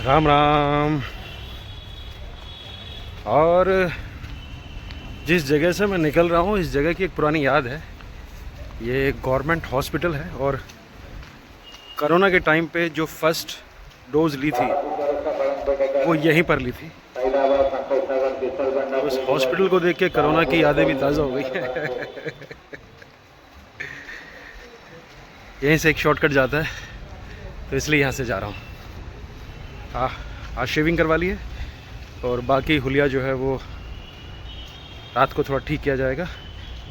राम राम। और जिस जगह से मैं निकल रहा हूँ इस जगह की एक पुरानी याद है। ये एक गवर्नमेंट हॉस्पिटल है और कोरोना के टाइम पे जो फर्स्ट डोज ली थी वो यहीं पर ली थी। उस हॉस्पिटल को देख के कोरोना की यादें भी ताज़ा हो गई हैं। यहीं से एक शॉर्टकट जाता है तो इसलिए यहाँ से जा रहा हूँ। आज शेविंग करवा ली है और बाकी हुलिया जो है वो रात को थोड़ा ठीक किया जाएगा।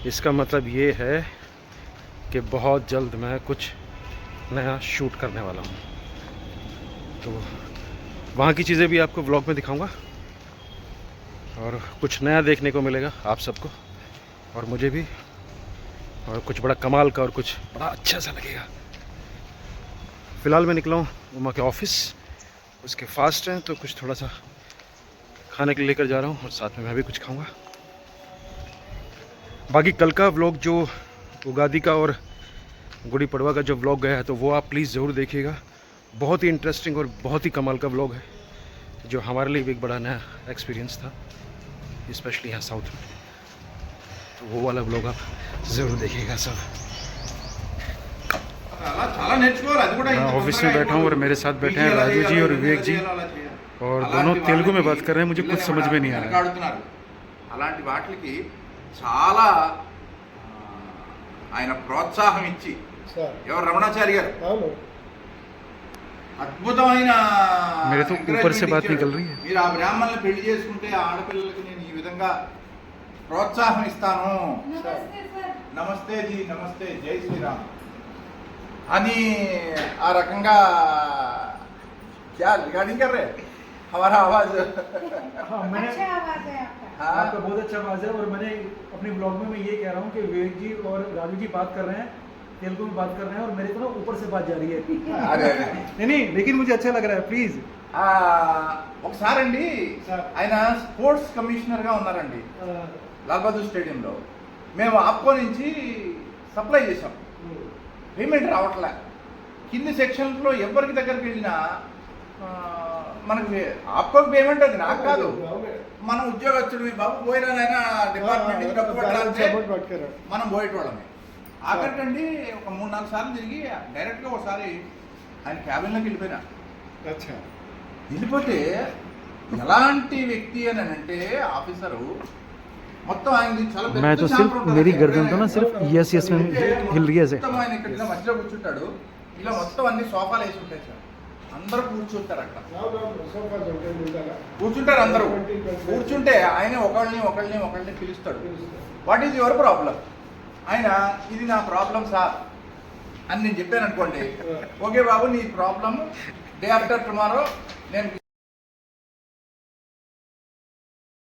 इसका मतलब ये है कि बहुत जल्द मैं कुछ नया शूट करने वाला हूँ, तो वहाँ की चीज़ें भी आपको व्लॉग में दिखाऊंगा और कुछ नया देखने को मिलेगा आप सबको और मुझे भी, और कुछ बड़ा कमाल का और कुछ बड़ा अच्छा सा लगेगा। फ़िलहाल मैं निकला हूँ उमा के ऑफिस, उसके फास्ट हैं तो कुछ थोड़ा सा खाने के लिए लेकर जा रहा हूँ और साथ में मैं भी कुछ खाऊंगा। बाकी कल का व्लॉग जो उगादी का और गुड़ी पड़वा का जो व्लॉग गया है तो वो आप प्लीज़ ज़रूर देखिएगा। बहुत ही इंटरेस्टिंग और बहुत ही कमाल का व्लॉग है जो हमारे लिए भी एक बड़ा नया एक्सपीरियंस था, स्पेशली यहाँ साउथ में। तो वो वाला व्लॉग आप ज़रूर देखिएगा सब। मैं ऑफिस में बैठा हूँ और मेरे साथ बैठे हैं राजू जी और विवेक जी, और दोनों तेलुगु में बात कर रहे हैं। मुझे कुछ समझ में नहीं आ रहा है। అలాంటి వాటికి చాలా ఆయన ప్రోత్సాహం ఇచ్చి ఎవరు రమణాచారి గారు అద్భుతమైన मेरे तो ऊपर से बात निकल रही है। మీరు ఆ బ్రాహ్మణుల్ని పెళ్లి చేసుకుంటే ఆ ఆడపిల్లలకి నేను ఈ విధంగా ప్రోత్సాహం ఇస్తాను, నమస్తే జీ నమస్తే జై శ్రీరామ్ అని ఆ రకంగా क्या रिकॉर्डिंग कर रहे हैं हमारा आवाज। हाँ, मैंने अच्छा आवाज है आपका। हाँ आपका बहुत अच्छा आवाज़ है। और मैंने अपने ब्लॉग में मैं ये कह रहा हूँ कि विवेक जी और राजू जी बात कर रहे हैं, तेलुगु में बात कर रहे हैं और मेरे को ना ऊपर से बात जा रही है। अरे नहीं लेकिन मुझे अच्छा लग रहा है। प्लीज ఒకసారండి ఆయన స్పోర్ట్స్ కమిషనర్గా ఉన్నారండి లాల్ బహదూర్ స్టేడియంలో. మేము ఆప్కో నుంచి సప్లై చేసాం, పేమెంట్ రావట్లే. కింది సెక్షన్స్లో ఎవరికి దగ్గరికి వెళ్ళినా మనకి ఆప్కోకి పేమెంట్, అది నాకు కాదు, మన ఉద్యోగస్తుడు బాబు పోయినా డిపార్ట్మెంట్ డబ్బు పట్టాలంటే మనం పోయేటోళ్ళమే. ఆఖరికండి ఒక 3-4 సార్లు తిరిగి డైరెక్ట్గా ఒకసారి ఆయన క్యాబిన్లోకి వెళ్ళిపోయినా. వెళ్ళిపోతే ఎలాంటి వ్యక్తి అని అంటే ఆఫీసరు మొత్తం ఆయన చాలా मैं तो सिर्फ मेरी गर्दन तो ना सिर्फ यस यस में हिल रही है ऐसे। మొత్తం ఆయన ఇక్కడ ఇలా మధ్యలో కూర్చుంటాడు, ఇలా మొత్తం అన్ని సోఫాలు వేసి ఉంటాయి సార్. అందరూ కూర్చుంటారు అక్కడ, కూర్చుంటారు అందరూ. కూర్చుంటే ఆయన ఒకళ్ళని పిలుస్తాడు. What is your problem? ఆయన ఇది నా ప్రాబ్లం సార్ అని నేను చెప్పాను అనుకోండి, ఓకే బాబు నీ ప్రాబ్లం డే ఆఫ్టర్ టుమారో నేను